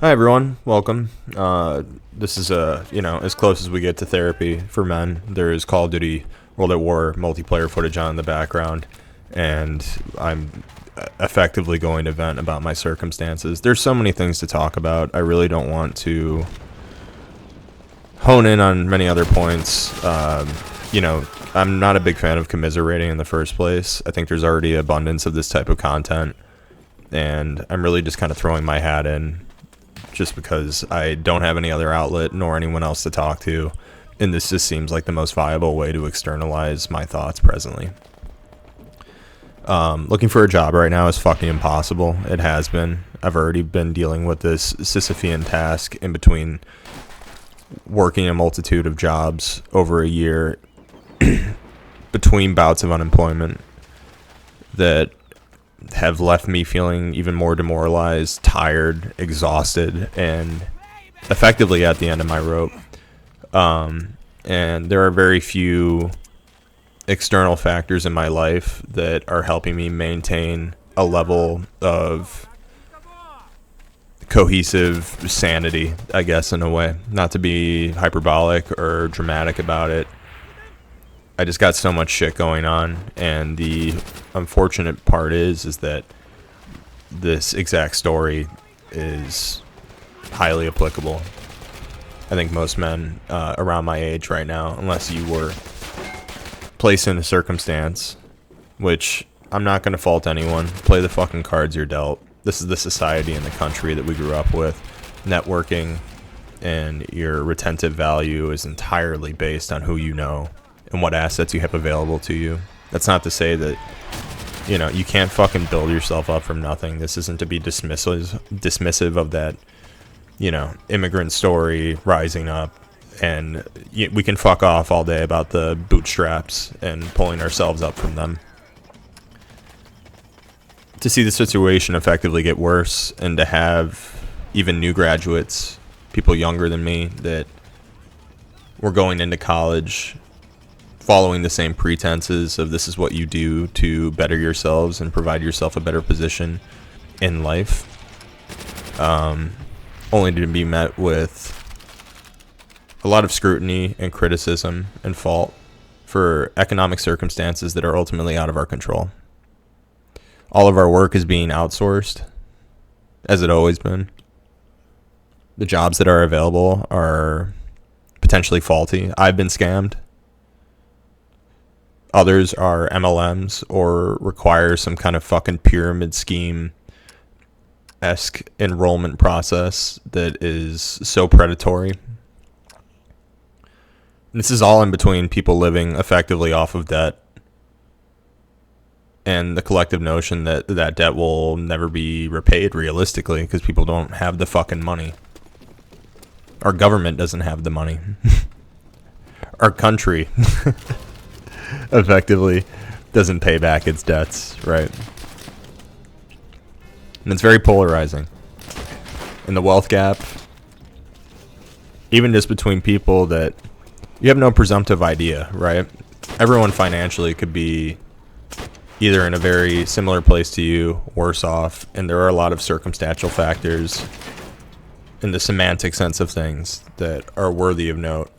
Hi everyone, welcome. This is as close as we get to therapy for men. There is Call of Duty World at War multiplayer footage on in the background, and I'm effectively going to vent about my circumstances. There's so many things to talk about. I really don't want to hone in on many other points. I'm not a big fan of commiserating in the first place. I think there's already abundance of this type of content, and I'm really just kind of throwing my hat in just because I don't have any other outlet nor anyone else to talk to, and this just seems like the most viable way to externalize my thoughts presently. Looking for a job right now is fucking impossible. It has been. I've already been dealing with this Sisyphean task in between working a multitude of jobs over a year between bouts of unemployment that have left me feeling even more demoralized, tired, exhausted, and effectively at the end of my rope. And there are very few external factors in my life that are helping me maintain a level of cohesive sanity, I guess, in a way. Not to be hyperbolic or dramatic about it. I just got so much shit going on, and the unfortunate part is that this exact story is highly applicable. I think most men around my age right now, unless you were placed in a circumstance, which I'm not going to fault anyone, play the fucking cards you're dealt. This is the society and the country that we grew up with. Networking and your retentive value is entirely based on who you know and what assets you have available to you. That's not to say that, you can't fucking build yourself up from nothing. This isn't to be dismissive of that, immigrant story rising up. And we can fuck off all day about the bootstraps and pulling ourselves up from them. To see the situation effectively get worse, and to have even new graduates, people younger than me, that were going into college following the same pretenses of this is what you do to better yourselves and provide yourself a better position in life, only to be met with a lot of scrutiny and criticism and fault for economic circumstances that are ultimately out of our control. All of our work is being outsourced, as it always been. The jobs that are available are potentially faulty. I've been scammed. Others are MLMs or require some kind of fucking pyramid scheme-esque enrollment process that is so predatory. This is all in between people living effectively off of debt and the collective notion that that debt will never be repaid realistically because people don't have the fucking money. Our government doesn't have the money. Our country effectively doesn't pay back its debts, right? And it's very polarizing. And the wealth gap, even just between people that you have no presumptive idea, right? Everyone financially could be either in a very similar place to you, worse off, and there are a lot of circumstantial factors in the semantic sense of things that are worthy of note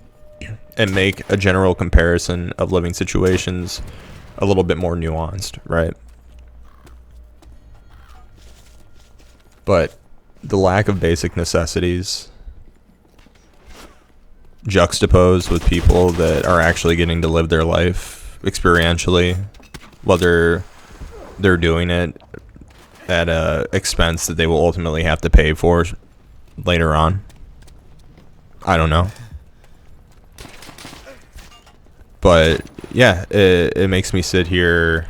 and make a general comparison of living situations a little bit more nuanced, right? But the lack of basic necessities juxtaposed with people that are actually getting to live their life experientially, whether they're doing it at a expense that they will ultimately have to pay for later on. I don't know. But yeah, it makes me sit here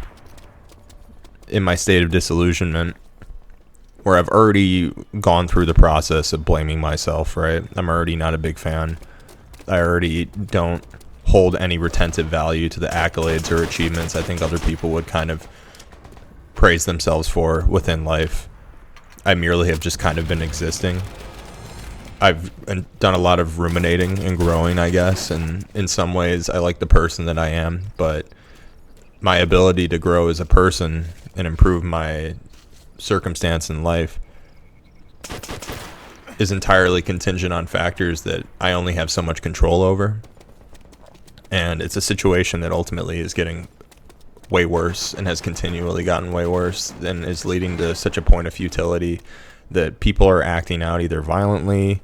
in my state of disillusionment where I've already gone through the process of blaming myself, right? I'm already not a big fan. I already don't hold any retentive value to the accolades or achievements I think other people would kind of praise themselves for within life. I merely have just kind of been existing. I've done a lot of ruminating and growing, I guess, and in some ways I like the person that I am, but my ability to grow as a person and improve my circumstance in life is entirely contingent on factors that I only have so much control over. And it's a situation that ultimately is getting way worse and has continually gotten way worse, and is leading to such a point of futility that people are acting out either violently.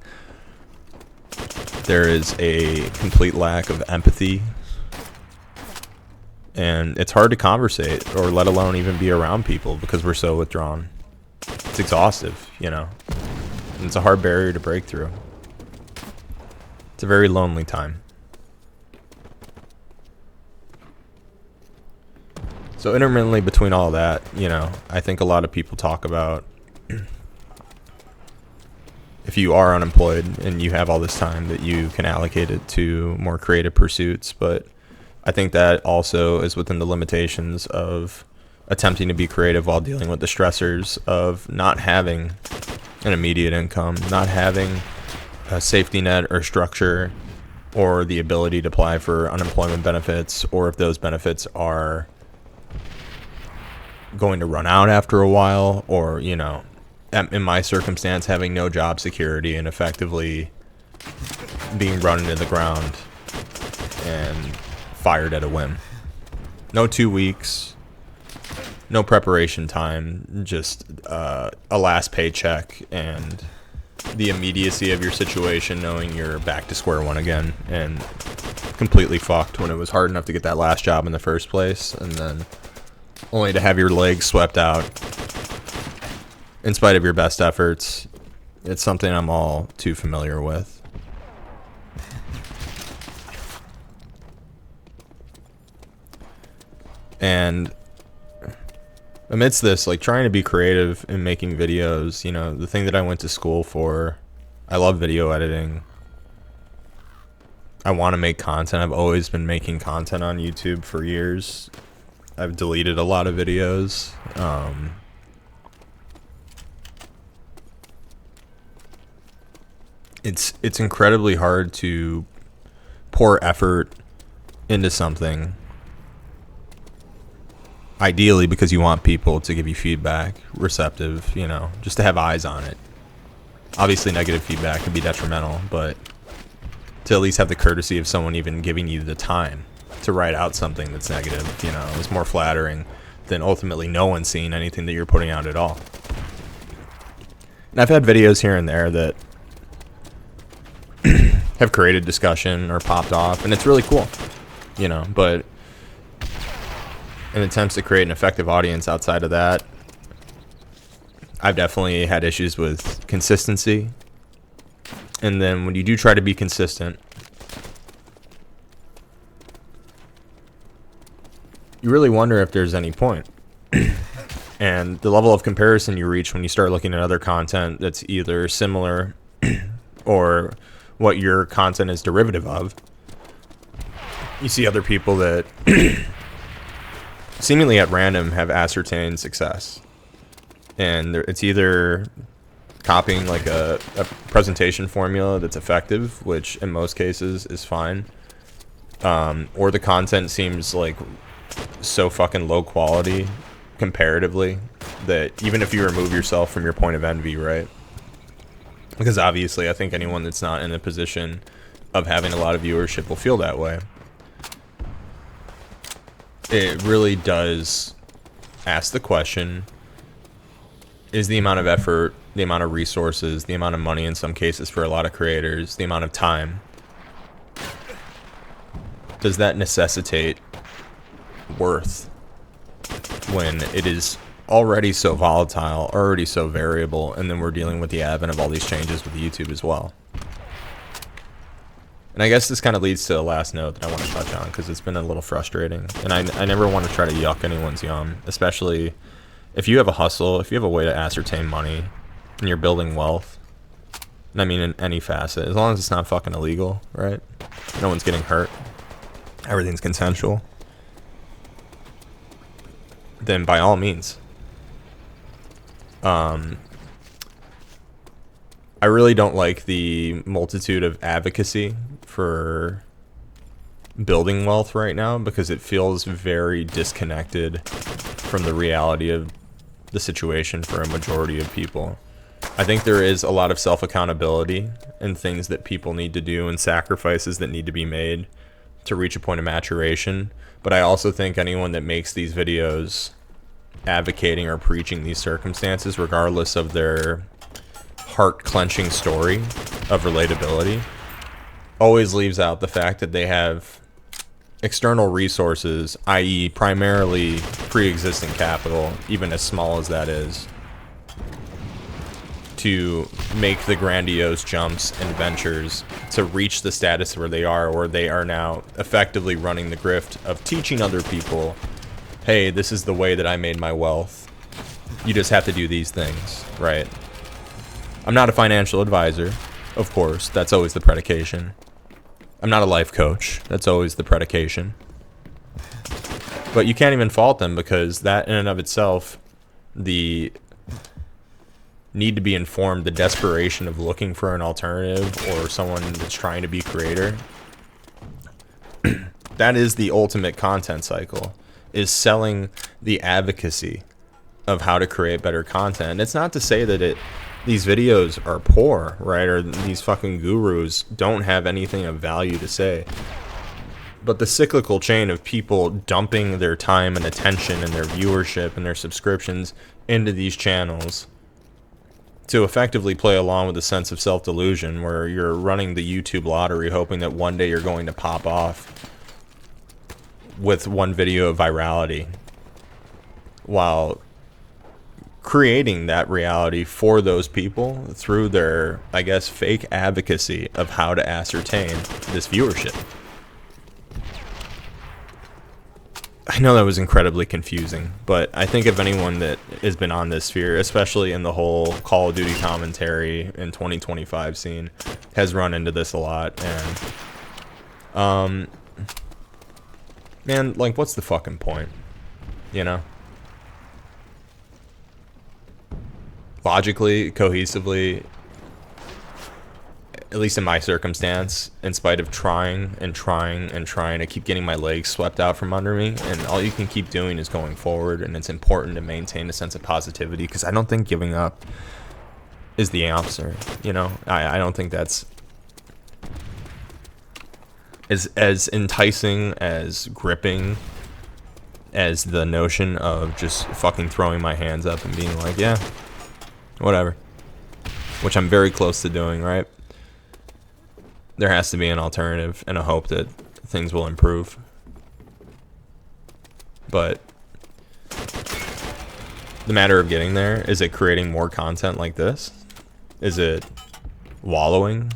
There is a complete lack of empathy, and it's hard to conversate or let alone even be around people because we're so withdrawn. It's exhaustive, you know. And it's a hard barrier to break through. It's a very lonely time. So intermittently between all that, you know, I think a lot of people talk about if you are unemployed and you have all this time that you can allocate it to more creative pursuits. But I think that also is within the limitations of attempting to be creative while dealing with the stressors of not having an immediate income, not having a safety net or structure, or the ability to apply for unemployment benefits, or if those benefits are going to run out after a while, or, you know, in my circumstance, having no job security and effectively being run into the ground and fired at a whim. No 2 weeks, no preparation time, just a last paycheck and the immediacy of your situation, knowing you're back to square one again and completely fucked when it was hard enough to get that last job in the first place, and then only to have your legs swept out in spite of your best efforts. It's something I'm all too familiar with. And amidst this, like, trying to be creative and making videos, you know, the thing that I went to school for, I love video editing. I want to make content. I've always been making content on YouTube for years. I've deleted a lot of videos. It's incredibly hard to pour effort into something, ideally because you want people to give you feedback, receptive, you know, just to have eyes on it. Obviously negative feedback can be detrimental, but to at least have the courtesy of someone even giving you the time to write out something that's negative, you know, is more flattering than ultimately no one seeing anything that you're putting out at all. And I've had videos here and there that have created discussion or popped off, and it's really cool, you know, but in attempts to create an effective audience outside of that, I've definitely had issues with consistency. And then when you do try to be consistent, you really wonder if there's any point. And the level of comparison you reach when you start looking at other content that's either similar or what your content is derivative of. You see other people that seemingly at random have ascertained success. And it's either copying like a presentation formula that's effective, which in most cases is fine, or the content seems like so fucking low quality comparatively that even if you remove yourself from your point of envy, right? Because obviously I think anyone that's not in a position of having a lot of viewership will feel that way. It really does ask the question, is the amount of effort, the amount of resources, the amount of money in some cases for a lot of creators, the amount of time, does that necessitate worth when it is already so volatile, already so variable, and then we're dealing with the advent of all these changes with YouTube as well? And I guess this kind of leads to the last note that I want to touch on, because it's been a little frustrating, and I never want to try to yuck anyone's yum, especially if you have a hustle, if you have a way to ascertain money and you're building wealth, and I mean in any facet, as long as it's not fucking illegal, right? No one's getting hurt, everything's consensual, then by all means. I really don't like the multitude of advocacy for building wealth right now, because it feels very disconnected from the reality of the situation for a majority of people. I think there is a lot of self-accountability and things that people need to do and sacrifices that need to be made to reach a point of maturation. But I also think anyone that makes these videos advocating or preaching these circumstances, regardless of their heart-clenching story of relatability, always leaves out the fact that they have external resources, i.e. primarily pre-existing capital, even as small as that is, to make the grandiose jumps and ventures to reach the status where they are now effectively running the grift of teaching other people, hey, this is the way that I made my wealth. You just have to do these things, right? I'm not a financial advisor, of course. That's always the predication. I'm not a life coach. That's always the predication. But you can't even fault them, because that in and of itself, the need to be informed, the desperation of looking for an alternative or someone that's trying to be creator, that is the ultimate content cycle, is selling the advocacy of how to create better content. And it's not to say that these videos are poor, right? Or these fucking gurus don't have anything of value to say. But the cyclical chain of people dumping their time and attention and their viewership and their subscriptions into these channels to effectively play along with a sense of self-delusion, where you're running the YouTube lottery hoping that one day you're going to pop off with one video of virality, while creating that reality for those people through their, I guess, fake advocacy of how to ascertain this viewership. I know that was incredibly confusing, but I think if anyone that has been on this sphere, especially in the whole Call of Duty commentary in 2025 scene, has run into this a lot. And man, like, what's the fucking point, you know? Logically, cohesively, at least in my circumstance, in spite of trying and trying and trying, I keep getting my legs swept out from under me, and all you can keep doing is going forward. And it's important to maintain a sense of positivity, because I don't think giving up is the answer, you know? I don't think that's as enticing, as gripping as the notion of just fucking throwing my hands up and being like, yeah, whatever, which I'm very close to doing, right? There has to be an alternative and a hope that things will improve. But the matter of getting there, is it creating more content like this? Is it wallowing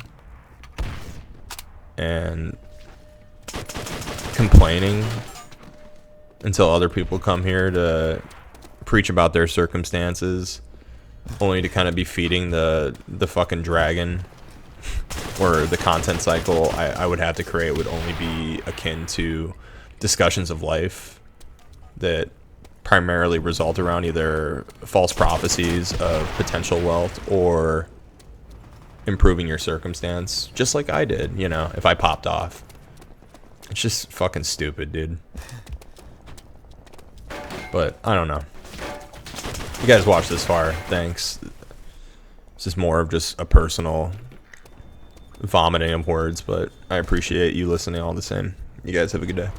and complaining until other people come here to preach about their circumstances, only to kind of be feeding the fucking dragon, where the content cycle I would have to create would only be akin to discussions of life that primarily result around either false prophecies of potential wealth or improving your circumstance, just like I did, you know, if I popped off. It's just fucking stupid, dude. But I don't know. You guys watched this far, thanks. This is more of just a personal vomiting of words, but I appreciate you listening all the same. You guys have a good day.